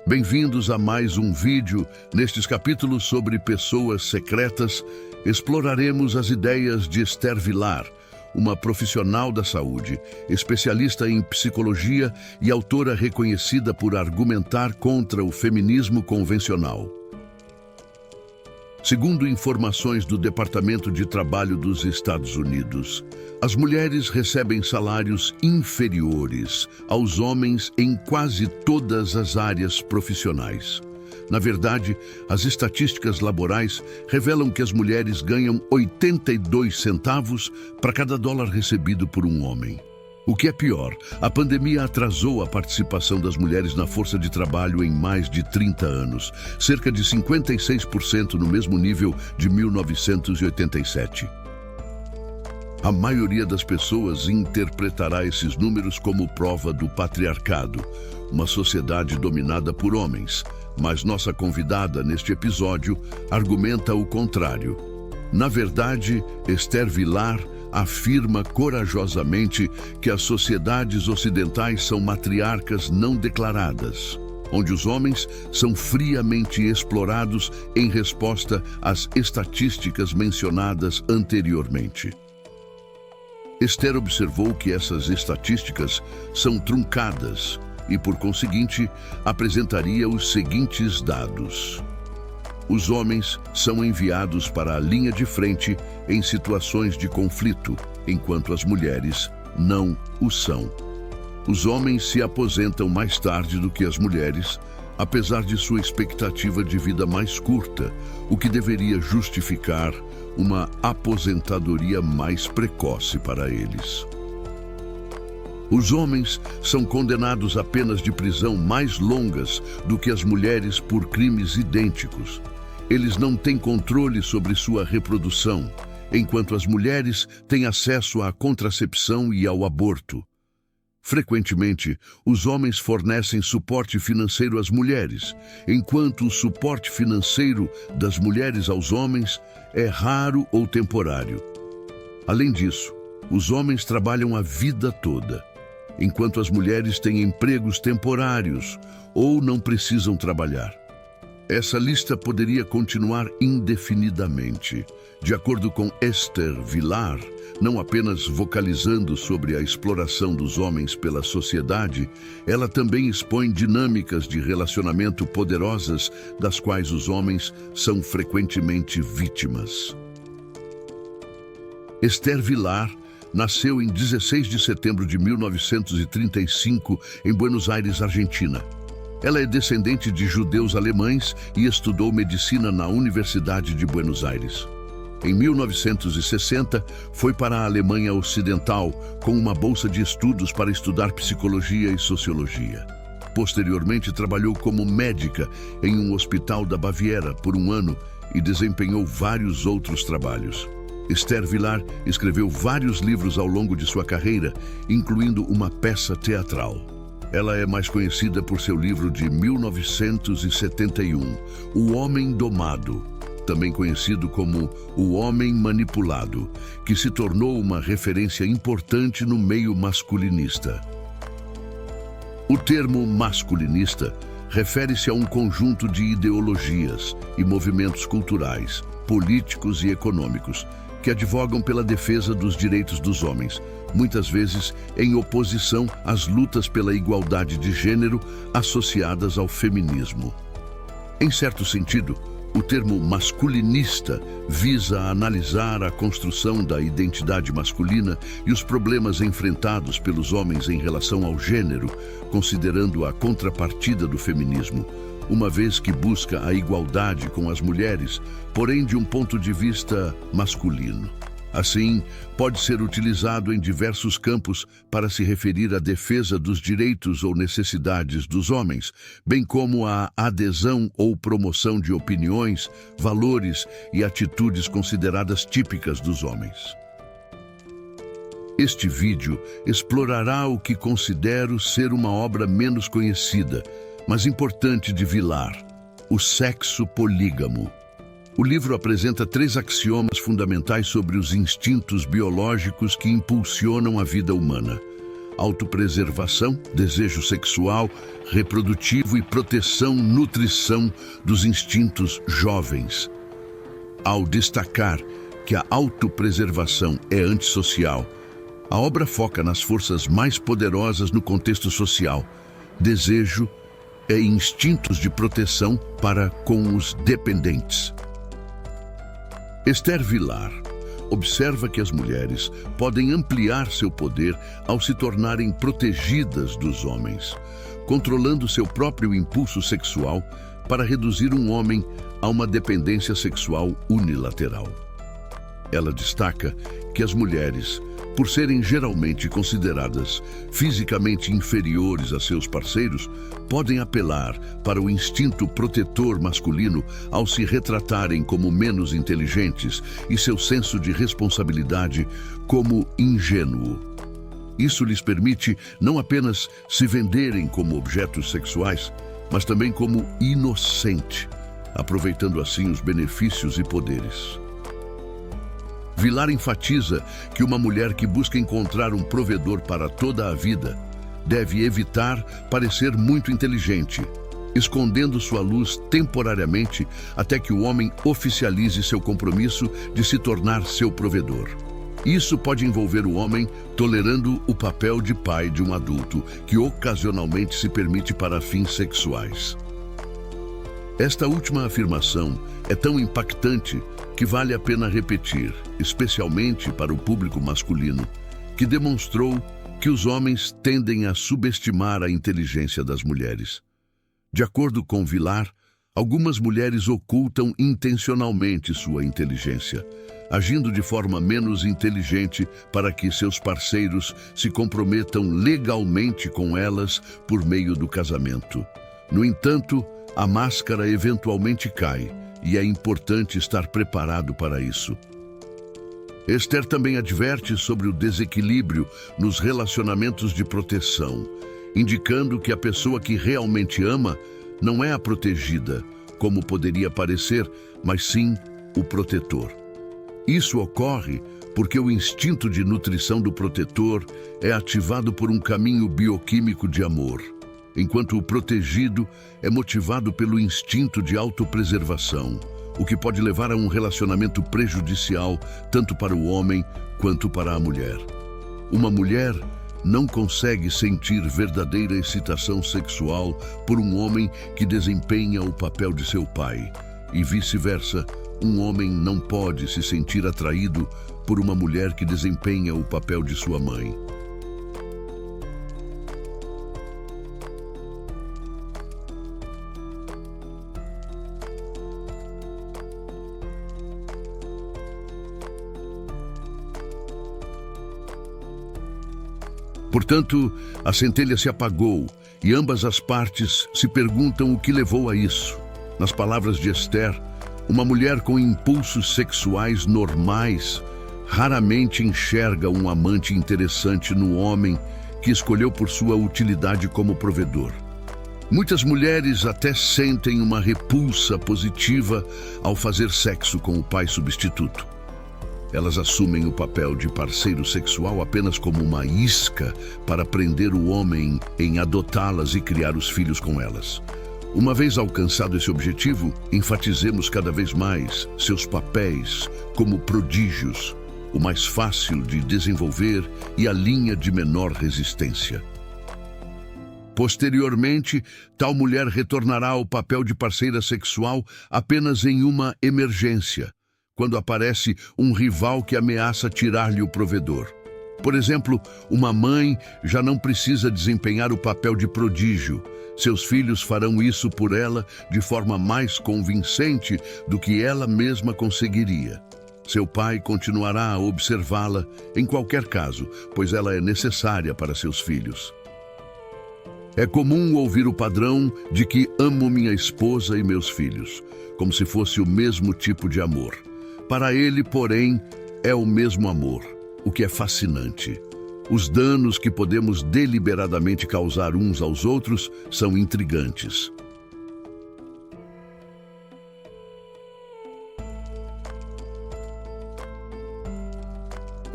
Bem-vindos a mais um vídeo. Nestes capítulos sobre pessoas secretas, exploraremos as ideias de Esther Vilar, uma profissional da saúde, especialista em psicologia e autora reconhecida por argumentar contra o feminismo convencional. Segundo informações do Departamento de Trabalho dos Estados Unidos, as mulheres recebem salários inferiores aos homens em quase todas as áreas profissionais. Na verdade, as estatísticas laborais revelam que as mulheres ganham 82 centavos para cada dólar recebido por um homem. O que é pior, a pandemia atrasou a participação das mulheres na força de trabalho em mais de 30 anos, cerca de 56% no mesmo nível de 1987. A maioria das pessoas interpretará esses números como prova do patriarcado, uma sociedade dominada por homens, mas nossa convidada neste episódio argumenta o contrário. Na verdade, Esther Vilar afirma corajosamente que as sociedades ocidentais são matriarcas não declaradas, onde os homens são friamente explorados em resposta às estatísticas mencionadas anteriormente. Esther observou que essas estatísticas são truncadas e, por conseguinte, apresentaria os seguintes dados. Os homens são enviados para a linha de frente em situações de conflito, enquanto as mulheres não o são. Os homens se aposentam mais tarde do que as mulheres, apesar de sua expectativa de vida mais curta, o que deveria justificar uma aposentadoria mais precoce para eles. Os homens são condenados a penas de prisão mais longas do que as mulheres por crimes idênticos. Eles não têm controle sobre sua reprodução, enquanto as mulheres têm acesso à contracepção e ao aborto. Frequentemente, os homens fornecem suporte financeiro às mulheres, enquanto o suporte financeiro das mulheres aos homens é raro ou temporário. Além disso, os homens trabalham a vida toda, enquanto as mulheres têm empregos temporários ou não precisam trabalhar. Essa lista poderia continuar indefinidamente. De acordo com Esther Vilar, não apenas vocalizando sobre a exploração dos homens pela sociedade, ela também expõe dinâmicas de relacionamento poderosas das quais os homens são frequentemente vítimas. Esther Vilar nasceu em 16 de setembro de 1935 em Buenos Aires, Argentina. Ela é descendente de judeus alemães e estudou medicina na Universidade de Buenos Aires. Em 1960, foi para a Alemanha Ocidental com uma bolsa de estudos para estudar psicologia e sociologia. Posteriormente, trabalhou como médica em um hospital da Baviera por um ano e desempenhou vários outros trabalhos. Esther Vilar escreveu vários livros ao longo de sua carreira, incluindo uma peça teatral. Ela é mais conhecida por seu livro de 1971, O Homem Domado, também conhecido como O Homem Manipulado, que se tornou uma referência importante no meio masculinista. O termo masculinista refere-se a um conjunto de ideologias e movimentos culturais, políticos e econômicos que advogam pela defesa dos direitos dos homens, muitas vezes em oposição às lutas pela igualdade de gênero associadas ao feminismo. Em certo sentido, o termo masculinista visa analisar a construção da identidade masculina e os problemas enfrentados pelos homens em relação ao gênero, considerando a contrapartida do feminismo, uma vez que busca a igualdade com as mulheres, porém de um ponto de vista masculino. Assim, pode ser utilizado em diversos campos para se referir à defesa dos direitos ou necessidades dos homens, bem como à adesão ou promoção de opiniões, valores e atitudes consideradas típicas dos homens. Este vídeo explorará o que considero ser uma obra menos conhecida, mas importante de Vilar: o sexo polígamo. O livro apresenta 3 axiomas fundamentais sobre os instintos biológicos que impulsionam a vida humana. autopreservação, desejo sexual, reprodutivo e proteção, nutrição dos instintos jovens. Ao destacar que a autopreservação é antissocial, a obra foca nas forças mais poderosas no contexto social, desejo e instintos de proteção para com os dependentes. Esther Vilar observa que as mulheres podem ampliar seu poder ao se tornarem protegidas dos homens, controlando seu próprio impulso sexual para reduzir um homem a uma dependência sexual unilateral. Ela destaca que as mulheres, por serem geralmente consideradas fisicamente inferiores a seus parceiros, podem apelar para o instinto protetor masculino ao se retratarem como menos inteligentes e seu senso de responsabilidade como ingênuo. Isso lhes permite não apenas se venderem como objetos sexuais, mas também como inocente, aproveitando assim os benefícios e poderes. Vilar enfatiza que uma mulher que busca encontrar um provedor para toda a vida deve evitar parecer muito inteligente, escondendo sua luz temporariamente até que o homem oficialize seu compromisso de se tornar seu provedor. Isso pode envolver o homem tolerando o papel de pai de um adulto que ocasionalmente se permite para fins sexuais. Esta última afirmação é tão impactante que vale a pena repetir, especialmente para o público masculino, que demonstrou que os homens tendem a subestimar a inteligência das mulheres. De acordo com Vilar, algumas mulheres ocultam intencionalmente sua inteligência, agindo de forma menos inteligente para que seus parceiros se comprometam legalmente com elas por meio do casamento. No entanto, a máscara eventualmente cai, e é importante estar preparado para isso. Esther também adverte sobre o desequilíbrio nos relacionamentos de proteção, indicando que a pessoa que realmente ama não é a protegida, como poderia parecer, mas sim o protetor. Isso ocorre porque o instinto de nutrição do protetor é ativado por um caminho bioquímico de amor, enquanto o protegido é motivado pelo instinto de autopreservação, o que pode levar a um relacionamento prejudicial tanto para o homem quanto para a mulher. Uma mulher não consegue sentir verdadeira excitação sexual por um homem que desempenha o papel de seu pai, e vice-versa, um homem não pode se sentir atraído por uma mulher que desempenha o papel de sua mãe. Portanto, a centelha se apagou e ambas as partes se perguntam o que levou a isso. Nas palavras de Esther, uma mulher com impulsos sexuais normais raramente enxerga um amante interessante no homem que escolheu por sua utilidade como provedor. Muitas mulheres até sentem uma repulsa positiva ao fazer sexo com o pai substituto. Elas assumem o papel de parceiro sexual apenas como uma isca para prender o homem em adotá-las e criar os filhos com elas. Uma vez alcançado esse objetivo, enfatizemos cada vez mais seus papéis como prodígios, o mais fácil de desenvolver e a linha de menor resistência. Posteriormente, tal mulher retornará ao papel de parceira sexual apenas em uma emergência, quando aparece um rival que ameaça tirar-lhe o provedor. Por exemplo, uma mãe já não precisa desempenhar o papel de prodígio. Seus filhos farão isso por ela de forma mais convincente do que ela mesma conseguiria. Seu pai continuará a observá-la em qualquer caso, pois ela é necessária para seus filhos. É comum ouvir o padrão de que amo minha esposa e meus filhos, como se fosse o mesmo tipo de amor. Para ele, porém, é o mesmo amor, o que é fascinante. Os danos que podemos deliberadamente causar uns aos outros são intrigantes.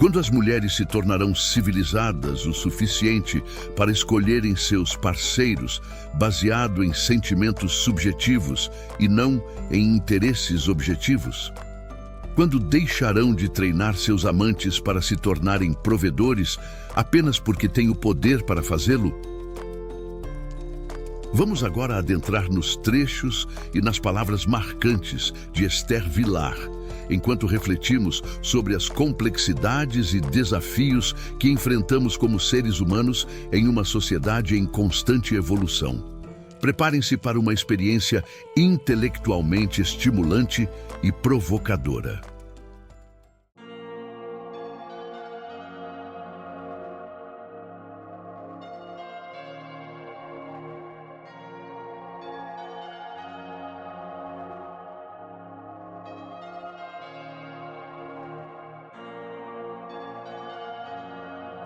Quando as mulheres se tornarão civilizadas o suficiente para escolherem seus parceiros baseado em sentimentos subjetivos e não em interesses objetivos? Quando deixarão de treinar seus amantes para se tornarem provedores apenas porque têm o poder para fazê-lo? Vamos agora adentrar nos trechos e nas palavras marcantes de Esther Vilar, enquanto refletimos sobre as complexidades e desafios que enfrentamos como seres humanos em uma sociedade em constante evolução. Preparem-se para uma experiência intelectualmente estimulante e provocadora.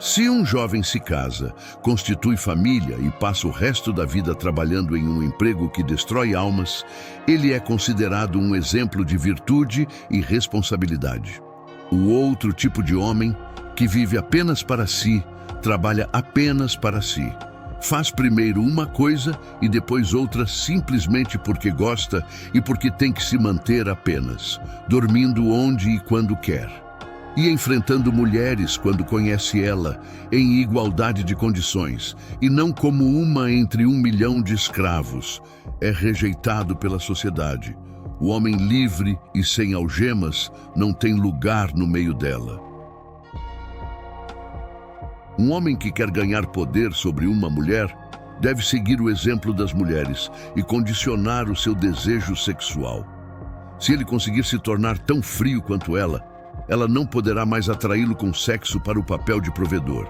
Se um jovem se casa, constitui família e passa o resto da vida trabalhando em um emprego que destrói almas, ele é considerado um exemplo de virtude e responsabilidade. O outro tipo de homem, que vive apenas para si, trabalha apenas para si, faz primeiro uma coisa e depois outra simplesmente porque gosta e porque tem que se manter apenas, dormindo onde e quando quer. E enfrentando mulheres quando conhece ela, em igualdade de condições, e não como uma entre 1 milhão de escravos, é rejeitado pela sociedade. O homem livre e sem algemas não tem lugar no meio dela. Um homem que quer ganhar poder sobre uma mulher deve seguir o exemplo das mulheres e condicionar o seu desejo sexual. Se ele conseguir se tornar tão frio quanto ela não poderá mais atraí-lo com sexo para o papel de provedor.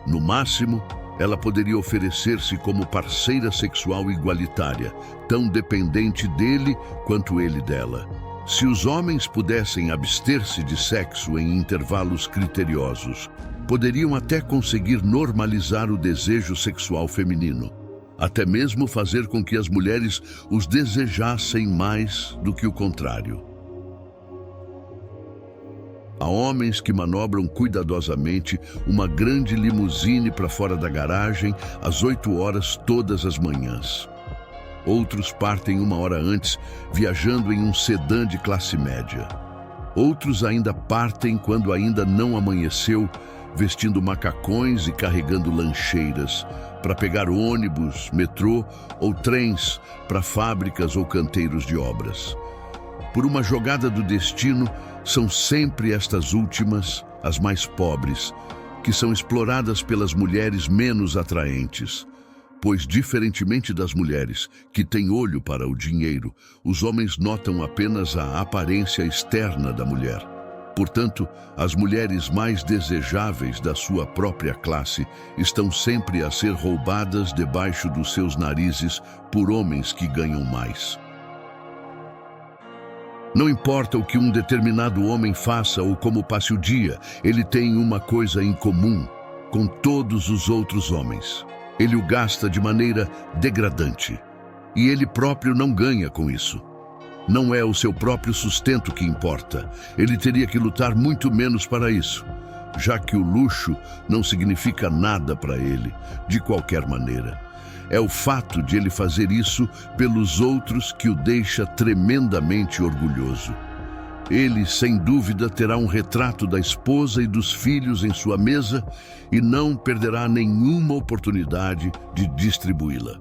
No máximo, ela poderia oferecer-se como parceira sexual igualitária, tão dependente dele quanto ele dela. Se os homens pudessem abster-se de sexo em intervalos criteriosos, poderiam até conseguir normalizar o desejo sexual feminino, até mesmo fazer com que as mulheres os desejassem mais do que o contrário. Há homens que manobram cuidadosamente uma grande limusine para fora da garagem às 8 horas todas as manhãs. Outros partem 1 hora antes, viajando em um sedã de classe média. Outros ainda partem quando ainda não amanheceu, vestindo macacões e carregando lancheiras, para pegar ônibus, metrô ou trens para fábricas ou canteiros de obras. Por uma jogada do destino, são sempre estas últimas, as mais pobres, que são exploradas pelas mulheres menos atraentes. Pois, diferentemente das mulheres, que têm olho para o dinheiro, os homens notam apenas a aparência externa da mulher. Portanto, as mulheres mais desejáveis da sua própria classe estão sempre a ser roubadas debaixo dos seus narizes por homens que ganham mais. Não importa o que um determinado homem faça ou como passe o dia, ele tem uma coisa em comum com todos os outros homens. Ele o gasta de maneira degradante. E ele próprio não ganha com isso. Não é o seu próprio sustento que importa. Ele teria que lutar muito menos para isso, já que o luxo não significa nada para ele, de qualquer maneira. É o fato de ele fazer isso pelos outros que o deixa tremendamente orgulhoso. Ele, sem dúvida, terá um retrato da esposa e dos filhos em sua mesa e não perderá nenhuma oportunidade de distribuí-la.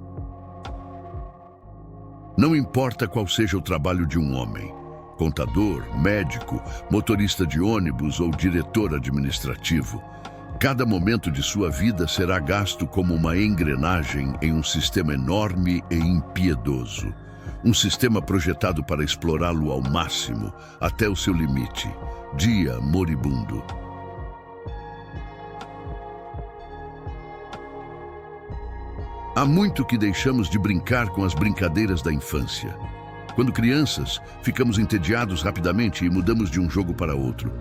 Não importa qual seja o trabalho de um homem, contador, médico, motorista de ônibus ou diretor administrativo, cada momento de sua vida será gasto como uma engrenagem em um sistema enorme e impiedoso. Um sistema projetado para explorá-lo ao máximo, até o seu limite, dia moribundo. Há muito que deixamos de brincar com as brincadeiras da infância. Quando crianças, ficamos entediados rapidamente e mudamos de um jogo para outro.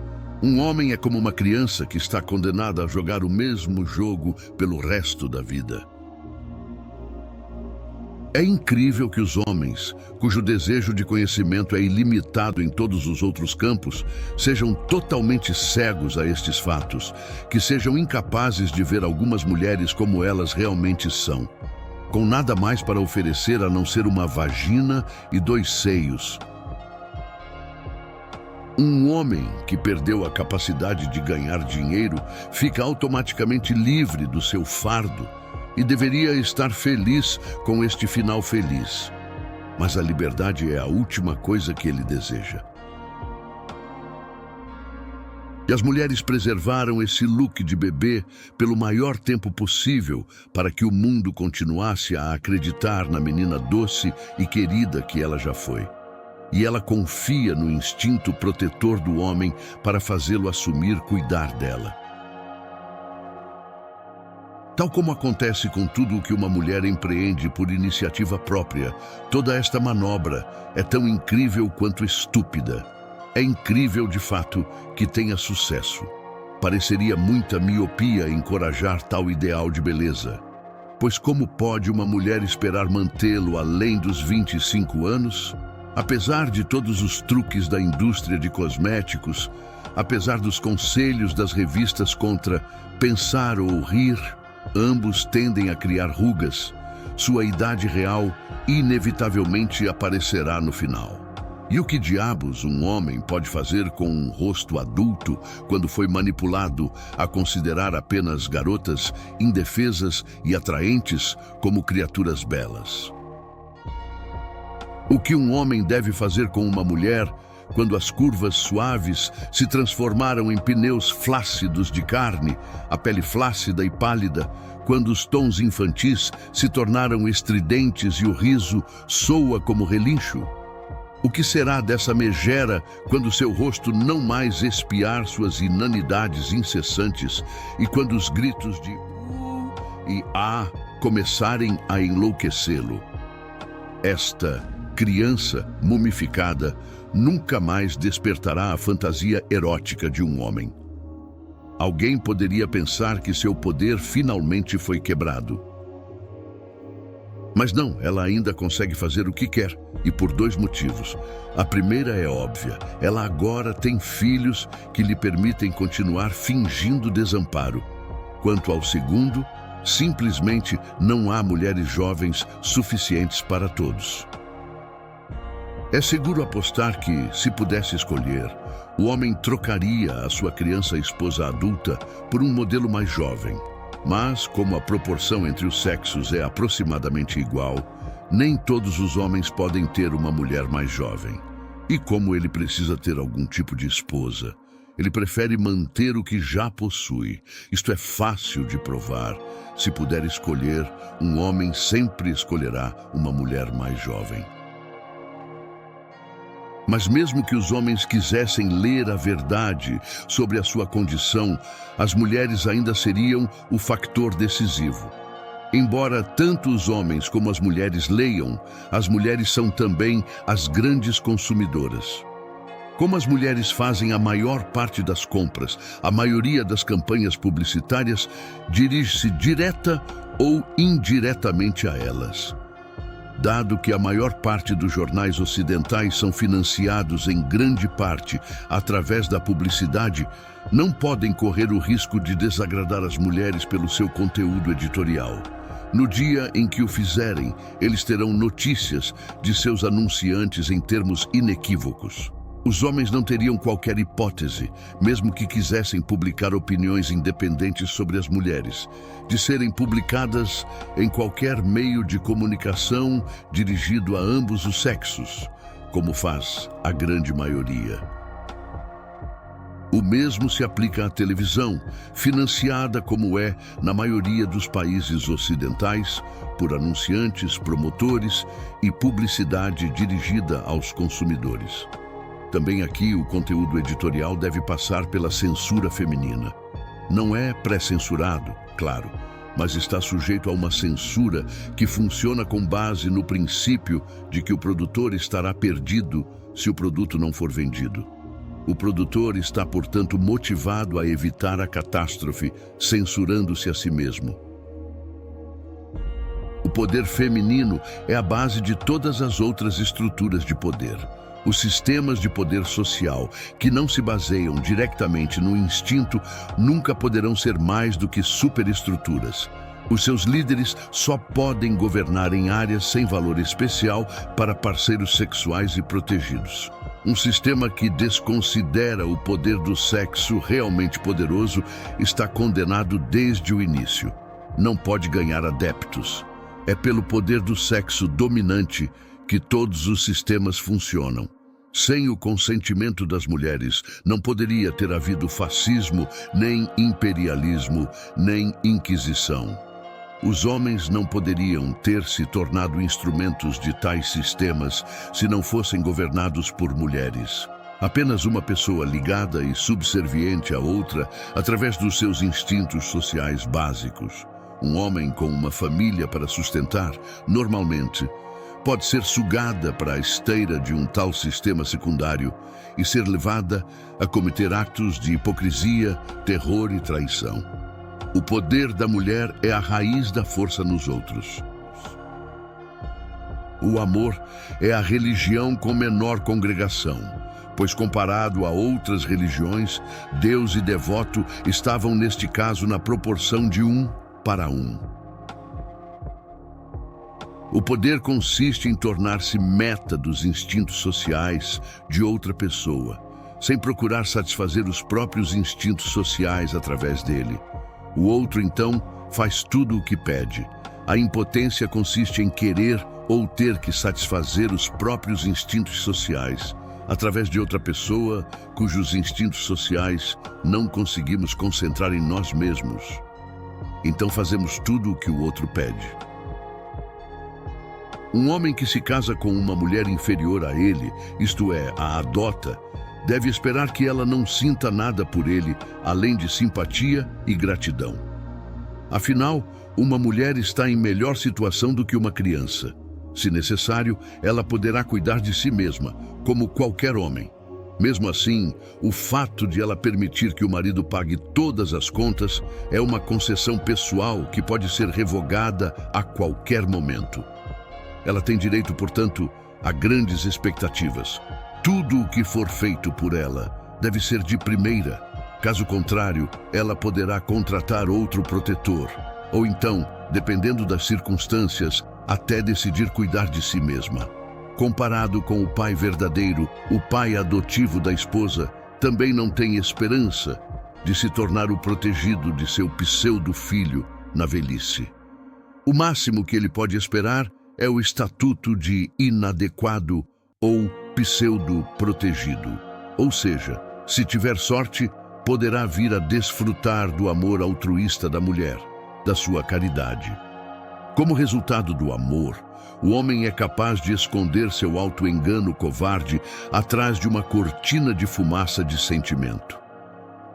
Um homem é como uma criança que está condenada a jogar o mesmo jogo pelo resto da vida. É incrível que os homens, cujo desejo de conhecimento é ilimitado em todos os outros campos, sejam totalmente cegos a estes fatos, que sejam incapazes de ver algumas mulheres como elas realmente são, com nada mais para oferecer a não ser uma vagina e 2 seios. Um homem que perdeu a capacidade de ganhar dinheiro fica automaticamente livre do seu fardo e deveria estar feliz com este final feliz. Mas a liberdade é a última coisa que ele deseja. E as mulheres preservaram esse look de bebê pelo maior tempo possível para que o mundo continuasse a acreditar na menina doce e querida que ela já foi. E ela confia no instinto protetor do homem para fazê-lo assumir cuidar dela. Tal como acontece com tudo o que uma mulher empreende por iniciativa própria, toda esta manobra é tão incrível quanto estúpida. É incrível, de fato, que tenha sucesso. Pareceria muita miopia encorajar tal ideal de beleza. Pois como pode uma mulher esperar mantê-lo além dos 25 anos? Apesar de todos os truques da indústria de cosméticos, apesar dos conselhos das revistas contra pensar ou rir, ambos tendem a criar rugas. Sua idade real inevitavelmente aparecerá no final. E o que diabos um homem pode fazer com um rosto adulto quando foi manipulado a considerar apenas garotas indefesas e atraentes como criaturas belas? O que um homem deve fazer com uma mulher quando as curvas suaves se transformaram em pneus flácidos de carne, a pele flácida e pálida, quando os tons infantis se tornaram estridentes e o riso soa como relincho? O que será dessa megera quando seu rosto não mais espiar suas inanidades incessantes e quando os gritos de e começarem a enlouquecê-lo? Esta criança mumificada nunca mais despertará a fantasia erótica de um homem. Alguém poderia pensar que seu poder finalmente foi quebrado. Mas não, ela ainda consegue fazer o que quer, e por 2 motivos. A primeira é óbvia: ela agora tem filhos que lhe permitem continuar fingindo desamparo. Quanto ao segundo, simplesmente não há mulheres jovens suficientes para todos. É seguro apostar que, se pudesse escolher, o homem trocaria a sua criança esposa adulta por um modelo mais jovem. Mas, como a proporção entre os sexos é aproximadamente igual, nem todos os homens podem ter uma mulher mais jovem. E como ele precisa ter algum tipo de esposa, ele prefere manter o que já possui. Isto é fácil de provar. Se puder escolher, um homem sempre escolherá uma mulher mais jovem. Mas mesmo que os homens quisessem ler a verdade sobre a sua condição, as mulheres ainda seriam o fator decisivo. Embora tanto os homens como as mulheres leiam, as mulheres são também as grandes consumidoras. Como as mulheres fazem a maior parte das compras, a maioria das campanhas publicitárias dirige-se direta ou indiretamente a elas. Dado que a maior parte dos jornais ocidentais são financiados em grande parte através da publicidade, não podem correr o risco de desagradar as mulheres pelo seu conteúdo editorial. No dia em que o fizerem, eles terão notícias de seus anunciantes em termos inequívocos. Os homens não teriam qualquer hipótese, mesmo que quisessem publicar opiniões independentes sobre as mulheres, de serem publicadas em qualquer meio de comunicação dirigido a ambos os sexos, como faz a grande maioria. O mesmo se aplica à televisão, financiada como é na maioria dos países ocidentais, por anunciantes, promotores e publicidade dirigida aos consumidores. Também aqui o conteúdo editorial deve passar pela censura feminina. Não é pré-censurado, claro, mas está sujeito a uma censura que funciona com base no princípio de que o produtor estará perdido se o produto não for vendido. O produtor está, portanto, motivado a evitar a catástrofe, censurando-se a si mesmo. O poder feminino é a base de todas as outras estruturas de poder. Os sistemas de poder social, que não se baseiam diretamente no instinto, nunca poderão ser mais do que superestruturas. Os seus líderes só podem governar em áreas sem valor especial para parceiros sexuais e protegidos. Um sistema que desconsidera o poder do sexo realmente poderoso está condenado desde o início. Não pode ganhar adeptos. É pelo poder do sexo dominante que todos os sistemas funcionam. Sem o consentimento das mulheres, não poderia ter havido fascismo, nem imperialismo, nem inquisição. Os homens não poderiam ter se tornado instrumentos de tais sistemas se não fossem governados por mulheres. Apenas uma pessoa ligada e subserviente à outra através dos seus instintos sociais básicos. Um homem com uma família para sustentar, normalmente, pode ser sugada para a esteira de um tal sistema secundário e ser levada a cometer atos de hipocrisia, terror e traição. O poder da mulher é a raiz da força nos outros. O amor é a religião com menor congregação, pois comparado a outras religiões, Deus e devoto estavam neste caso na proporção de 1:1. O poder consiste em tornar-se meta dos instintos sociais de outra pessoa, sem procurar satisfazer os próprios instintos sociais através dele. O outro, então, faz tudo o que pede. A impotência consiste em querer ou ter que satisfazer os próprios instintos sociais, através de outra pessoa cujos instintos sociais não conseguimos concentrar em nós mesmos. Então fazemos tudo o que o outro pede. Um homem que se casa com uma mulher inferior a ele, isto é, a adota, deve esperar que ela não sinta nada por ele, além de simpatia e gratidão. Afinal, uma mulher está em melhor situação do que uma criança. Se necessário, ela poderá cuidar de si mesma, como qualquer homem. Mesmo assim, o fato de ela permitir que o marido pague todas as contas é uma concessão pessoal que pode ser revogada a qualquer momento. Ela tem direito, portanto, a grandes expectativas. Tudo o que for feito por ela deve ser de primeira. Caso contrário, ela poderá contratar outro protetor. Ou então, dependendo das circunstâncias, até decidir cuidar de si mesma. Comparado com o pai verdadeiro, o pai adotivo da esposa também não tem esperança de se tornar o protegido de seu pseudo-filho na velhice. O máximo que ele pode esperar é o estatuto de inadequado ou pseudo-protegido. Ou seja, se tiver sorte, poderá vir a desfrutar do amor altruísta da mulher, da sua caridade. Como resultado do amor, o homem é capaz de esconder seu auto-engano covarde atrás de uma cortina de fumaça de sentimento.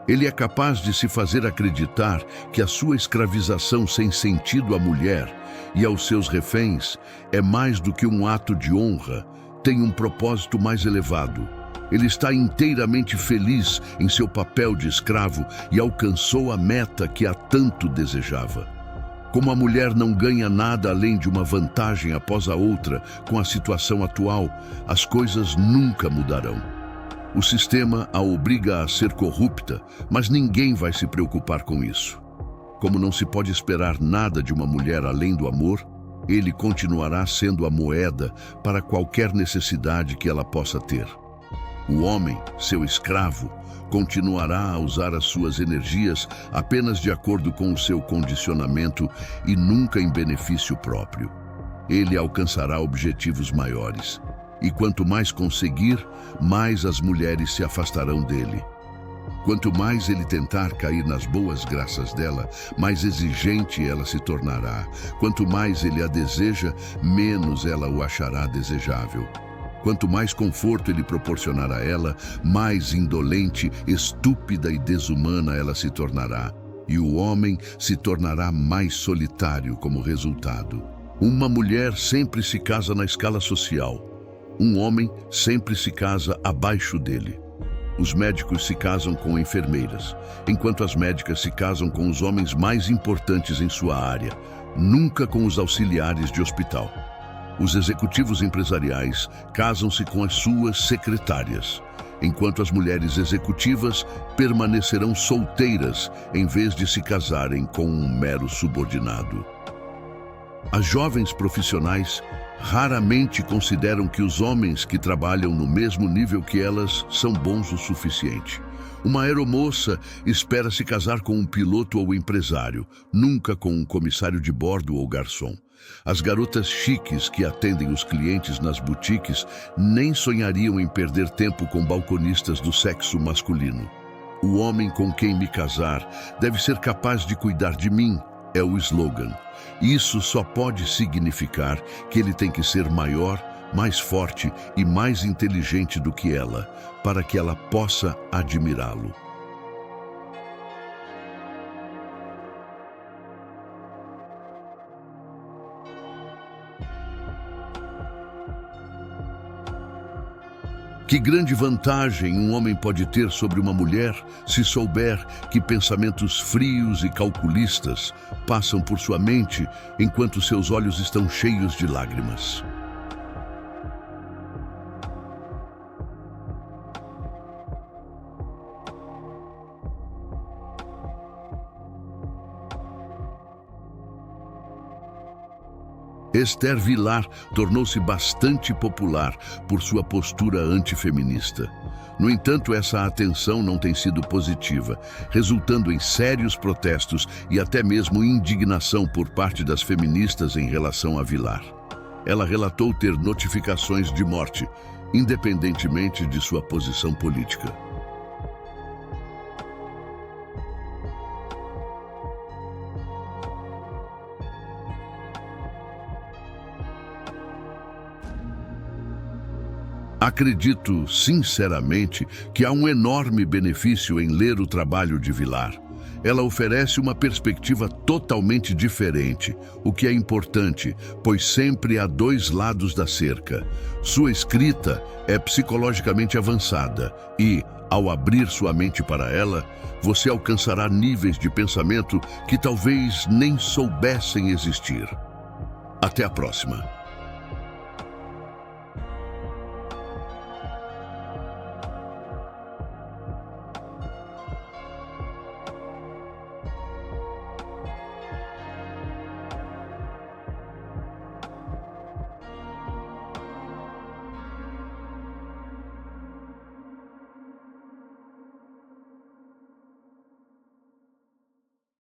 Ele é capaz de se fazer acreditar que a sua escravização sem sentido à mulher e aos seus reféns é mais do que um ato de honra, tem um propósito mais elevado. Ele está inteiramente feliz em seu papel de escravo e alcançou a meta que há tanto desejava. Como a mulher não ganha nada além de uma vantagem após a outra com a situação atual, as coisas nunca mudarão. O sistema a obriga a ser corrupta, mas ninguém vai se preocupar com isso. Como não se pode esperar nada de uma mulher além do amor, ele continuará sendo a moeda para qualquer necessidade que ela possa ter. O homem, seu escravo, continuará a usar as suas energias apenas de acordo com o seu condicionamento e nunca em benefício próprio. Ele alcançará objetivos maiores. E quanto mais conseguir, mais as mulheres se afastarão dele. Quanto mais ele tentar cair nas boas graças dela, mais exigente ela se tornará. Quanto mais ele a deseja, menos ela o achará desejável. Quanto mais conforto ele proporcionar a ela, mais indolente, estúpida e desumana ela se tornará. E o homem se tornará mais solitário como resultado. Uma mulher sempre se casa na escala social. Um homem sempre se casa abaixo dele. Os médicos se casam com enfermeiras, enquanto as médicas se casam com os homens mais importantes em sua área. nunca com os auxiliares de hospital. Os executivos empresariais casam-se com as suas secretárias, enquanto as mulheres executivas permanecerão solteiras em vez de se casarem com um mero subordinado. As jovens profissionais raramente consideram que os homens que trabalham no mesmo nível que elas são bons o suficiente. Uma aeromoça espera se casar com um piloto ou empresário, nunca com um comissário de bordo ou garçom. As garotas chiques que atendem os clientes nas boutiques nem sonhariam em perder tempo com balconistas do sexo masculino. O homem com quem me casar deve ser capaz de cuidar de mim, é o slogan. Isso só pode significar que ele tem que ser maior, mais forte e mais inteligente do que ela, para que ela possa admirá-lo. Que grande vantagem um homem pode ter sobre uma mulher se souber que pensamentos frios e calculistas passam por sua mente enquanto seus olhos estão cheios de lágrimas. Esther Vilar tornou-se bastante popular por sua postura antifeminista. No entanto, essa atenção não tem sido positiva, resultando em sérios protestos e até mesmo indignação por parte das feministas em relação a Vilar. Ela relatou ter notificações de morte, independentemente de sua posição política. Acredito, sinceramente, que há um enorme benefício em ler o trabalho de Vilar. Ela oferece uma perspectiva totalmente diferente, o que é importante, pois sempre há dois lados da cerca. Sua escrita é psicologicamente avançada e, ao abrir sua mente para ela, você alcançará níveis de pensamento que talvez nem soubessem existir. Até a próxima!